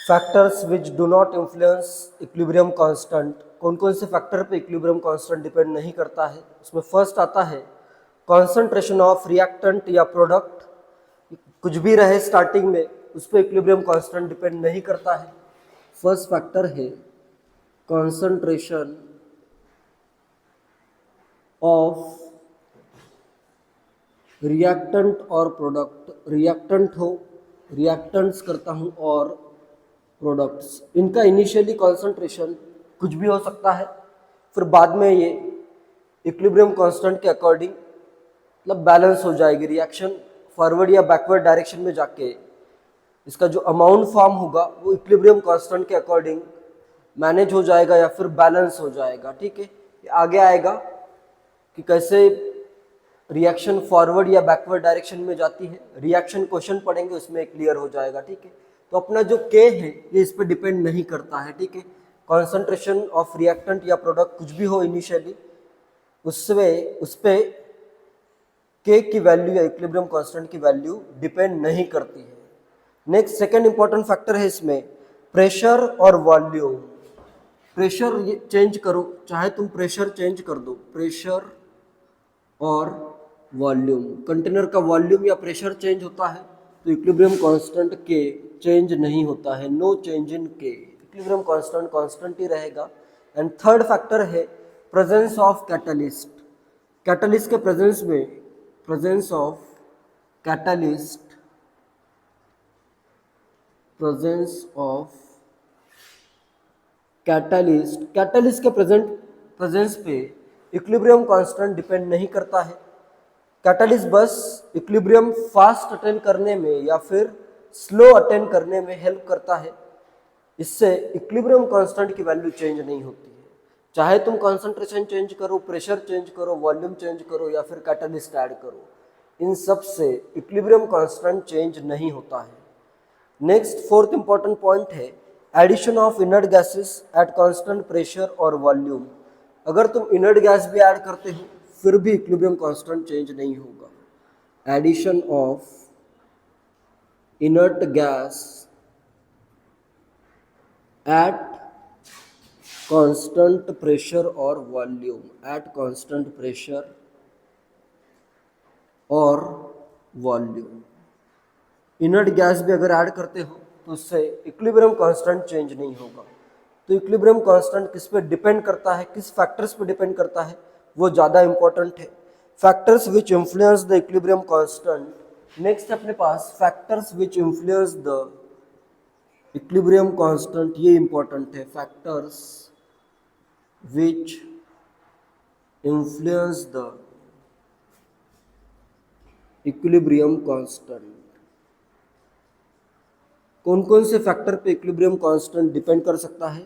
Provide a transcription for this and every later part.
Factors which do not influence equilibrium constant, कौन कौन से फैक्टर पे इक्विलिब्रियम कांस्टेंट डिपेंड नहीं करता है। उसमें फर्स्ट आता है कॉन्सेंट्रेशन ऑफ रिएक्टेंट या प्रोडक्ट, कुछ भी रहे स्टार्टिंग में उस पर इक्विलिब्रियम कांस्टेंट डिपेंड नहीं करता है। फर्स्ट फैक्टर है कॉन्सेंट्रेशन ऑफ रिएक्टेंट और प्रोडक्ट, रिएक्टेंट हो, रिएक्टेंट्स करता हूँ और प्रोडक्ट्स, इनका इनिशियली कॉन्सेंट्रेशन कुछ भी हो सकता है, फिर बाद में ये इक्विलिब्रियम कांस्टेंट के अकॉर्डिंग मतलब बैलेंस हो जाएगी। रिएक्शन फॉरवर्ड या बैकवर्ड डायरेक्शन में जाके इसका जो अमाउंट फॉर्म होगा वो इक्विलिब्रियम कांस्टेंट के अकॉर्डिंग मैनेज हो जाएगा या फिर बैलेंस हो जाएगा। ठीक है, आगे आएगा कि कैसे रिएक्शन फॉरवर्ड या बैकवर्ड डायरेक्शन में जाती है, रिएक्शन क्वेश्चन पढ़ेंगे उसमें क्लियर हो जाएगा। ठीक है, तो अपना जो के है ये इस पर डिपेंड नहीं करता है। ठीक है, कॉन्सेंट्रेशन ऑफ रिएक्टेंट या प्रोडक्ट कुछ भी हो इनिशियली उस पे के की वैल्यू या इक्विलिब्रियम कांस्टेंट की वैल्यू डिपेंड नहीं करती है। नेक्स्ट सेकंड इंपॉर्टेंट फैक्टर है इसमें प्रेशर और वॉल्यूम। प्रेशर चेंज करो, चाहे तुम प्रेशर चेंज कर दो, प्रेशर और वॉल्यूम, कंटेनर का वॉल्यूम या प्रेशर चेंज होता है तो इक्विलिब्रियम कांस्टेंट के चेंज नहीं होता है, नो चेंज इन के, इक्विलिब्रियम कांस्टेंट कांस्टेंट ही रहेगा। एंड थर्ड फैक्टर है प्रेजेंस ऑफ कैटलिस्ट। कैटलिस्ट के प्रेजेंस में, presence of catalyst, presence of catalyst, catalyst के प्रेजेंस पे इक्विलिब्रियम कांस्टेंट डिपेंड नहीं करता है। कैटलिस्ट बस इक्विलिब्रियम फास्ट अटेन करने में या फिर स्लो अटेन करने में हेल्प करता है, इससे इक्विलिब्रियम कांस्टेंट की वैल्यू चेंज नहीं होती है। चाहे तुम कॉन्सेंट्रेशन चेंज करो, प्रेशर चेंज करो, वॉल्यूम चेंज करो या फिर कैटलिस्ट ऐड करो, इन सब से इक्विलिब्रियम कांस्टेंट चेंज नहीं होता है। नेक्स्ट फोर्थ इंपॉर्टेंट पॉइंट है addition of inert gases at constant pressure और वॉल्यूम। अगर तुम इनर्ट गैस भी ऐड करते हो फिर भी इक्विलिब्रियम कांस्टेंट चेंज नहीं होगा। Addition of inert gas at constant pressure और वॉल्यूम, एट कांस्टेंट प्रेशर और वॉल्यूम, इनर्ट गैस भी अगर ऐड करते हो तो उससे इक्विलिब्रियम कांस्टेंट चेंज नहीं होगा। तो इक्विलिब्रियम कांस्टेंट किस पे डिपेंड करता है, किस फैक्टर्स पे डिपेंड करता है, वो ज़्यादा इंपॉर्टेंट है। Factors which influence the equilibrium constant. Next अपने पास factors which influence the equilibrium constant, ये इंपॉर्टेंट है। Factors which influence the equilibrium constant, कौन कौन से फैक्टर पे इक्विलिब्रियम कांस्टेंट डिपेंड कर सकता है,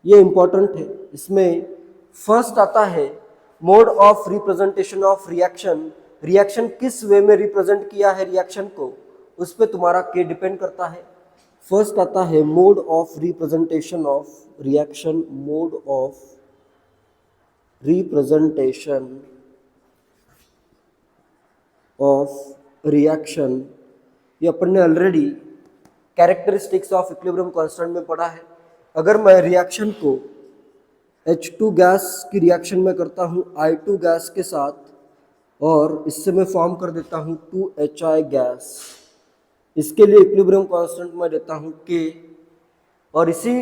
ये इंपॉर्टेंट है। इसमें फर्स्ट आता है mode of representation of reaction. Reaction किस वे में रिप्रेजेंट किया है रिएक्शन को, उस पर तुम्हारा के डिपेंड करता है। फर्स्ट आता है mode of representation of reaction, mode of representation of reaction, ये अपन ने already characteristics of equilibrium constant में पढ़ा है। अगर मैं रिएक्शन को H2 गैस की रिएक्शन में करता हूँ I2 गैस के साथ और इससे मैं फॉर्म कर देता हूँ 2HI गैस, इसके लिए इक्विलिब्रियम कांस्टेंट मैं देता हूँ K, और इसी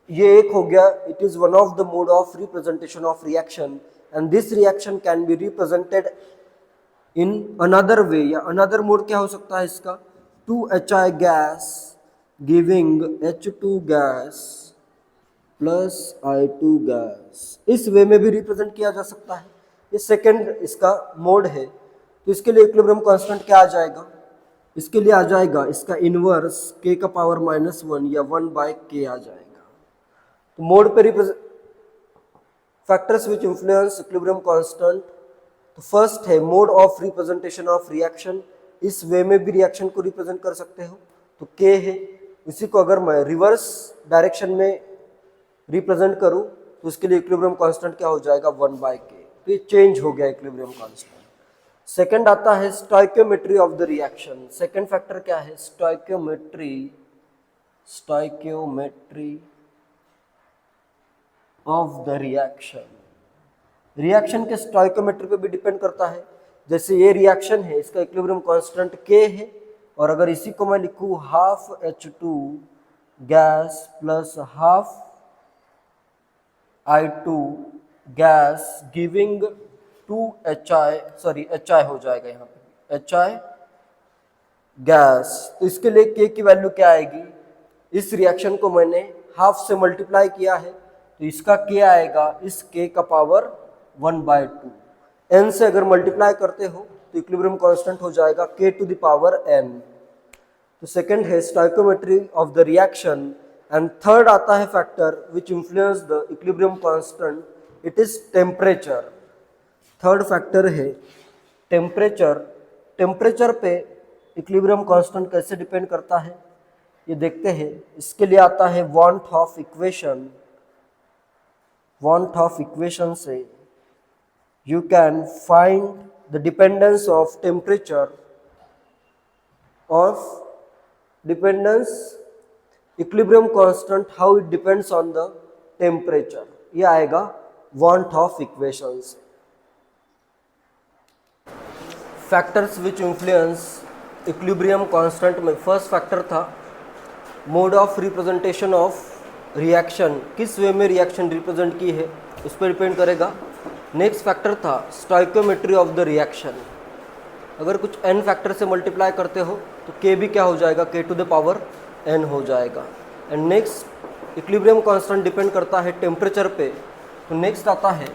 ये एक हो गया, it is one of the mode of representation of reaction and this reaction can be represented in another way, या अनदर मोड क्या हो सकता है इसका, 2HI gas giving H2 gas plus I2 gas, इस वे में भी रिप्रेजेंट किया जा सकता है। ये सेकेंड इसका मोड है। तो इसके लिए इक्विलिब्रियम कांस्टेंट क्या आ जाएगा, इसके लिए आ जाएगा इसका इनवर्स k का पावर -1 या 1/k आ जाएगा। तो मोड पे represent factors which influence equilibrium constant, तो फर्स्ट है mode of representation of reaction, इस वे में भी रिएक्शन को रिप्रेजेंट कर सकते हो तो के है। इसी को अगर मैं रिवर्स डायरेक्शन में रिप्रेजेंट करूं तो उसके लिए इक्विलिब्रियम कांस्टेंट क्या हो जाएगा, 1/k। तो ये चेंज हो गया इक्विलिब्रियम कांस्टेंट। सेकंड आता है stoichiometry of the reaction. Second factor क्या है, stoichiometry, stoichiometry of the reaction. Reaction के स्टोइकियोमेट्री पे भी डिपेंड करता है। जैसे ये रिएक्शन है, इसका इक्विलिब्रियम कांस्टेंट K है, और अगर इसी को मैं लिखूँ half H2 gas plus half I2 gas giving 2 HI हो जाएगा यहाँ पे HI गैस। तो इसके लिए K की वैल्यू क्या आएगी? इस रिएक्शन को मैंने हाफ से मल्टीप्लाई किया है तो इसका K आएगा इस K का पावर 1/2। n से अगर मल्टीप्लाई करते हो तो इक्विलिब्रियम कांस्टेंट हो जाएगा K to the power n। तो सेकंड है stoichiometry of the reaction. And third आता है factor which influence the equilibrium constant, it is temperature. Third factor है टेम्परेचर। टेम्परेचर पे इक्विलिब्रियम कांस्टेंट कैसे डिपेंड करता है ये देखते हैं। इसके लिए आता है Van't Hoff equation. Van't Hoff equation से you can find the dependence of temperature of dependence equilibrium constant, how it depends on the temperature। ये आएगा want of equation से। factors which influence equilibrium constant में first factor था mode of representation of reaction, किस वे में reaction represent की है उस पर डिपेंड करेगा। नेक्स्ट फैक्टर था स्टोइकियोमेट्री ऑफ द रिएक्शन। अगर कुछ n फैक्टर से मल्टीप्लाई करते हो तो K भी क्या हो जाएगा? K to the power n हो जाएगा। And next equilibrium constant depend करता है टेम्परेचर पे। तो नेक्स्ट आता है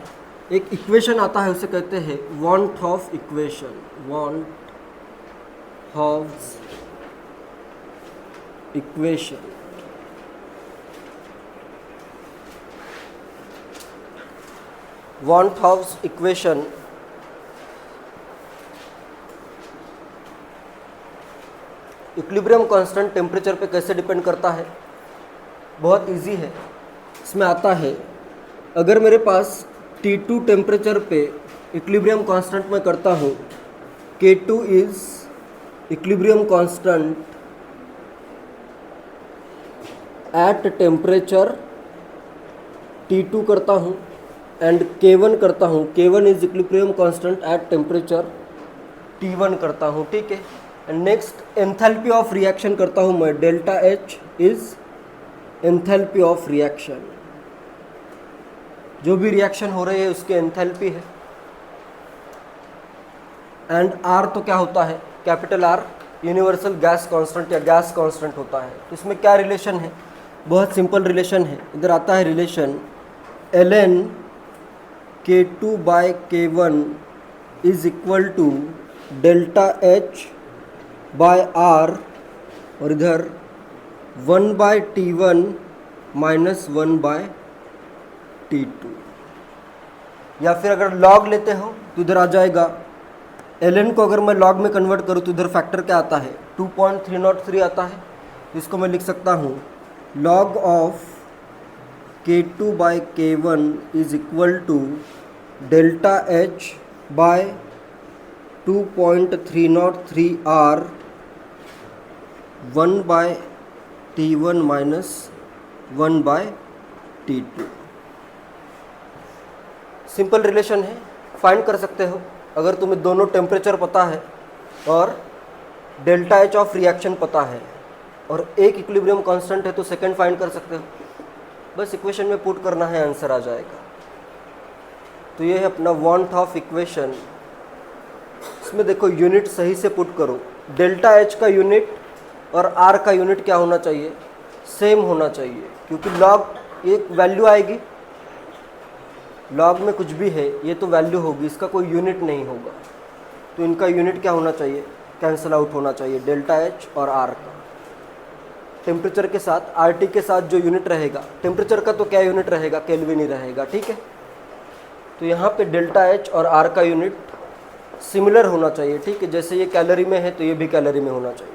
एक इक्वेशन आता है, उसे कहते हैं want Hoff equation. Van't Hoff equation Van't Hoff equation equilibrium constant temperature पे कैसे डिपेंड करता है? बहुत इजी है। इसमें आता है अगर मेरे पास T2 टेम्परेचर पे इक्विलिब्रियम कांस्टेंट मैं करता हूँ, K2 is equilibrium constant at temperature T2 करता हूँ एंड K1 करता हूँ। K1 is equilibrium constant at temperature T1 करता हूँ, ठीक है। And next enthalpy of reaction करता हूँ मैं, delta H is enthalpy of reaction. जो भी रिएक्शन हो रही है उसकी एंथैल्पी है। एंड R तो क्या होता है? Capital R universal gas constant या गैस कांस्टेंट होता है। तो इसमें क्या रिलेशन है? बहुत सिंपल रिलेशन है। इधर आता है relation ln K2 by K1 is equal to delta H by R, और इधर 1/T1 माइनस 1/T2। या फिर अगर लॉग लेते हो तो इधर आ जाएगा ln को अगर मैं लॉग में कन्वर्ट करूँ तो इधर फैक्टर क्या आता है? 2.303 आता है। तो इसको मैं लिख सकता हूँ log of K2 by K1 is equal to delta H by 2.303 R 1/T1 minus 1/T2। Simple relation है, फाइंड कर सकते हो अगर तुम्हें दोनों टेम्परेचर पता है और डेल्टा H ऑफ रिएक्शन पता है और एक इक्विलिब्रियम कांस्टेंट है तो सेकंड फाइंड कर सकते हो। बस इक्वेशन में पुट करना है, आंसर आ जाएगा। तो ये है अपना वांट ऑफ इक्वेशन। इसमें देखो यूनिट सही से पुट करो। डेल्टा H का यूनिट और R का यूनिट क्या होना चाहिए? सेम होना चाहिए, क्योंकि लॉग एक वैल्यू आएगी, लॉग में कुछ भी है ये तो वैल्यू होगी, इसका कोई यूनिट नहीं होगा। तो इनका यूनिट क्या होना चाहिए? कैंसिल आउट होना चाहिए डेल्टा H और R का। टेम्परेचर के साथ RT के साथ जो यूनिट रहेगा, टेम्परेचर का तो क्या यूनिट रहेगा? केल्विन ही रहेगा, ठीक है। तो यहाँ पे डेल्टा H और R का यूनिट सिमिलर होना चाहिए, ठीक है। जैसे ये कैलोरी में है तो ये भी कैलोरी में होना चाहिए,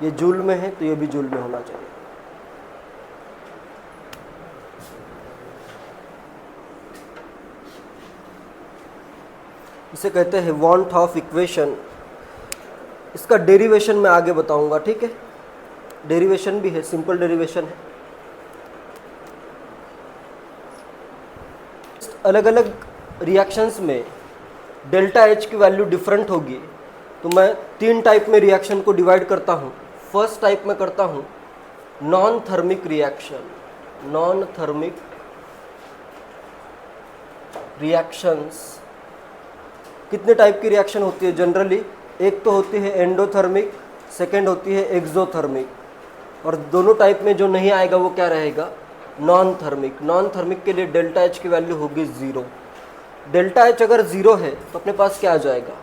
ये जूल में है तो ये भी जूल में होना चाहिए। इसे कहते हैं वांट ऑफ इक्वेशन। इसका डेरिवेशन मैं आगे बताऊंगा, ठीक है। डेरिवेशन भी है, सिंपल डेरिवेशन है। अलग अलग रिएक्शंस में डेल्टा एच की वैल्यू डिफरेंट होगी, तो मैं 3 टाइप में रिएक्शन को डिवाइड करता हूँ। फर्स्ट टाइप में करता हूँ non thermic reaction. Non thermic reactions कितने टाइप की रिएक्शन होती है जनरली? एक तो होती है एंडोथर्मिक, सेकेंड होती है एक्सोथर्मिक, और दोनों टाइप में जो नहीं आएगा वो क्या रहेगा? Non thermic. नॉन थर्मिक के लिए डेल्टा एच की वैल्यू होगी 0। डेल्टा एच अगर 0 है तो अपने पास क्या आ जाएगा?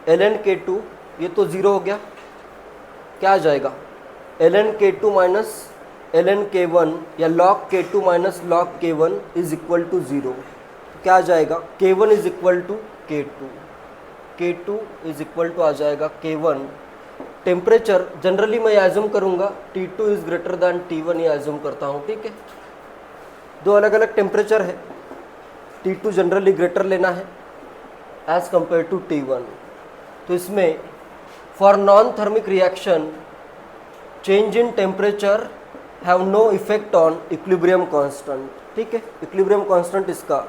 ln k2, ये तो 0 हो गया, क्या आ जाएगा? ln k2 minus ln k1 या log k2 minus log k1 is equal to 0। क्या आ जाएगा? k1 is equal to k2, k2 is equal to आ जाएगा k1। टेम्परेचर जनरली मैं एज्यूम करूँगा T2 is greater than T1, ये assume करता हूँ, ठीक है। दो अलग अलग टेम्परेचर है, T2 जनरली ग्रेटर लेना है एज कंपेयर टू T1। तो इसमें for non thermic reaction change in temperature have no effect on equilibrium constant, ठीक है। इक्विलिब्रियम कांस्टेंट इसका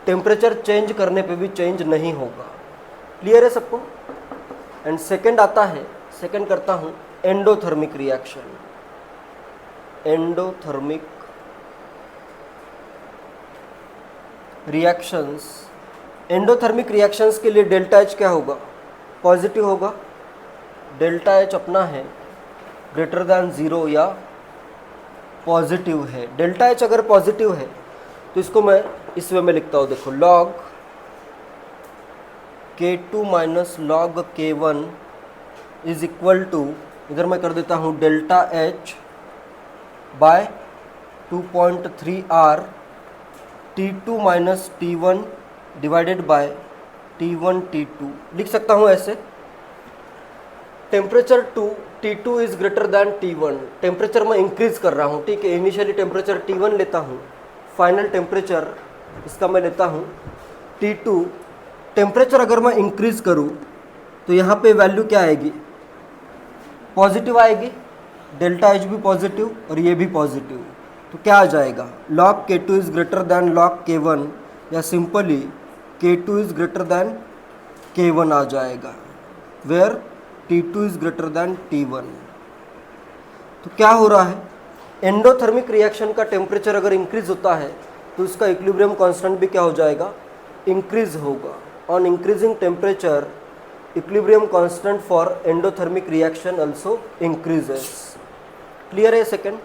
टेम्परेचर चेंज करने पे भी चेंज नहीं होगा। क्लियर है सबको? एंड सेकंड आता है, सेकंड करता हूँ endothermic reaction. Endothermic reactions, endothermic reactions के लिए डेल्टा एच क्या होगा? पॉजिटिव होगा। डेल्टा एच अपना है ग्रेटर दैन 0 या पॉजिटिव है। डेल्टा एच अगर पॉजिटिव है तो इसको मैं इस वे में लिखता हूँ, देखो log k2 minus log k1 is equal to, इधर मैं कर देता हूँ delta H by 2.3 R T2 minus T1 divided by T1 T2 लिख सकता हूँ ऐसे। Temperature T2 is greater than T1, temperature मैं इंक्रीज कर रहा हूँ, ठीक है। इनिशियली टेम्परेचर T1 लेता हूँ, फाइनल टेम्परेचर इसका मैं लेता हूँ T2। टेम्परेचर अगर मैं इंक्रीज करूँ तो यहाँ पे वैल्यू क्या आएगी? पॉजिटिव आएगी। डेल्टा एच भी पॉजिटिव और ये भी पॉजिटिव, तो क्या आ जाएगा? log k2 is greater then log k1 या simply k2 is greater then k1 आ जाएगा, where T2 is greater than T1। तो क्या हो रहा है? एंडोथर्मिक रिएक्शन का टेम्परेचर अगर इंक्रीज होता है तो इसका इक्विलिब्रियम कांस्टेंट भी क्या हो जाएगा? इंक्रीज होगा। On increasing temperature equilibrium constant for endothermic reaction also increases. Clear है सेकंड?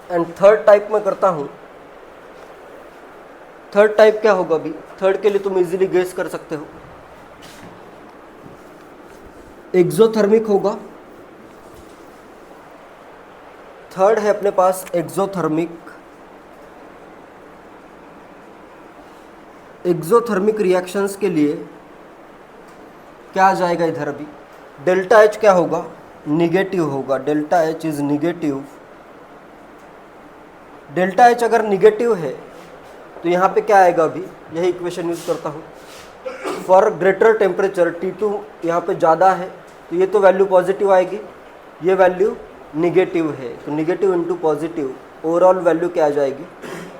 एंड थर्ड टाइप में करता हूँ। थर्ड टाइप क्या होगा? अभी थर्ड के लिए तुम इजीली गेस कर सकते हो, एक्सोथर्मिक होगा। थर्ड है अपने पास एक्सोथर्मिक। एक्सोथर्मिक रिएक्शंस के लिए क्या आ जाएगा इधर? अभी डेल्टा एच क्या होगा? निगेटिव होगा। Delta H is negative. Delta H अगर निगेटिव है तो यहाँ पे क्या आएगा? अभी यही इक्वेशन यूज करता हूँ। फॉर ग्रेटर टेम्परेचर T2 यहाँ पे ज़्यादा है तो ये तो वैल्यू पॉजिटिव आएगी, ये वैल्यू निगेटिव है, तो negative into positive overall value क्या आ जाएगी?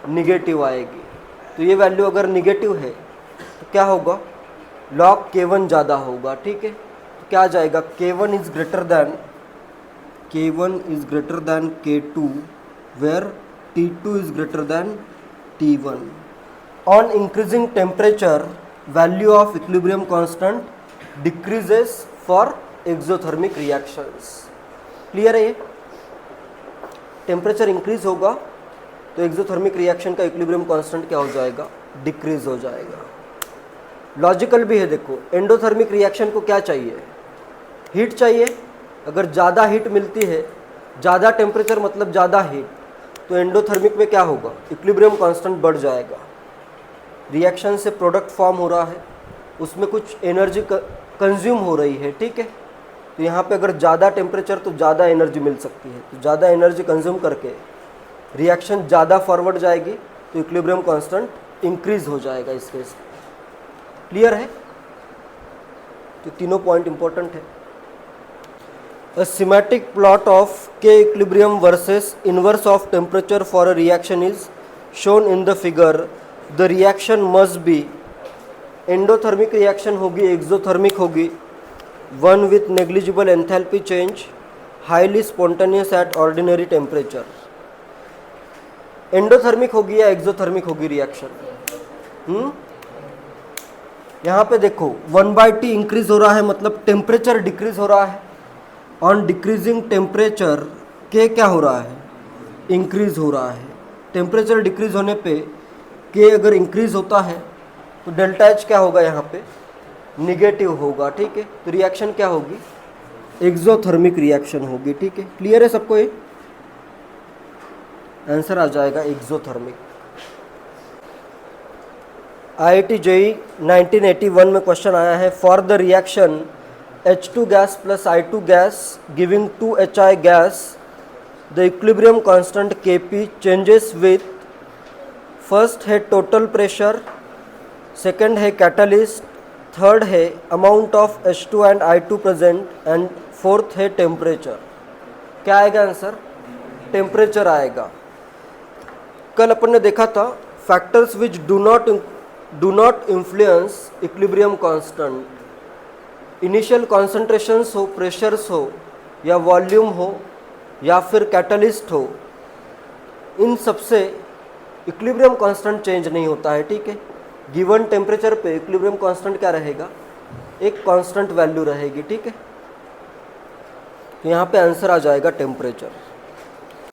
निगेटिव आएगी। तो ये वैल्यू अगर निगेटिव है तो क्या होगा? log k1 ज़्यादा होगा, ठीक है। तो क्या आ जाएगा? k1 is greater than k2 where T2 is greater than T1। On increasing temperature value of equilibrium constant decreases for exothermic reactions. Clear है ये? टेम्परेचर इंक्रीज होगा तो एक्सोथर्मिक रिएक्शन का इक्विलिब्रियम कांस्टेंट क्या हो जाएगा? डिक्रीज हो जाएगा। लॉजिकल भी है। देखो एंडोथर्मिक रिएक्शन को क्या चाहिए? हीट चाहिए। अगर ज़्यादा हीट मिलती है, ज़्यादा टेम्परेचर मतलब ज़्यादा हीट, तो एंडोथर्मिक में क्या होगा? इक्विलिब्रियम कांस्टेंट बढ़ जाएगा। रिएक्शन से प्रोडक्ट फॉर्म हो रहा है, उसमें कुछ एनर्जी कंज्यूम हो रही है, ठीक है। तो यहाँ पे अगर ज़्यादा टेम्परेचर तो ज़्यादा एनर्जी मिल सकती है, तो ज़्यादा एनर्जी कंज्यूम करके रिएक्शन ज़्यादा फॉरवर्ड जाएगी तो इक्विलिब्रियम कांस्टेंट इंक्रीज हो जाएगा इस केस में। क्लियर है? तो तीनों पॉइंट इंपॉर्टेंट है। A schematic plot of K equilibrium versus inverse of temperature for a reaction is shown in the figure. The reaction must be endothermic reaction होगी, exothermic होगी, one with negligible enthalpy change, highly spontaneous at ordinary temperature. Endothermic होगी या exothermic होगी reaction? यहाँ पे देखो 1/T increase हो रहा है, मतलब टेम्परेचर डिक्रीज हो रहा है. ऑन डिक्रीजिंग टेम्परेचर के क्या हो रहा है? इंक्रीज हो रहा है. टेम्परेचर डिक्रीज होने पे के अगर इंक्रीज होता है तो डेल्टा एच क्या होगा? यहाँ पे निगेटिव होगा. ठीक है, तो रिएक्शन क्या होगी? एक्सोथर्मिक रिएक्शन होगी. ठीक है, क्लियर है सबको? ये आंसर आ जाएगा एक्सोथर्मिक. IIT JEE 1981 में क्वेश्चन आया है. For the reaction H2 gas plus I2 gas giving 2HI gas the equilibrium constant Kp changes with, first है टोटल प्रेशर, सेकंड है कैटलिस्ट, थर्ड है amount of H2 and I2 present and fourth है temperature. क्या आएगा answer? Temperature आएगा. कल अपन ने देखा था factors which do not influence equilibrium constant. Initial concentrations हो, प्रेशर्स हो, या वॉल्यूम हो, या फिर कैटलिस्ट हो, इन सब से इक्विलिब्रियम कांस्टेंट चेंज नहीं होता है. ठीक है, गिवन टेम्परेचर पे इक्विलिब्रियम कांस्टेंट क्या रहेगा? एक कांस्टेंट वैल्यू रहेगी. ठीक है, तो यहाँ पे आंसर आ जाएगा टेम्परेचर.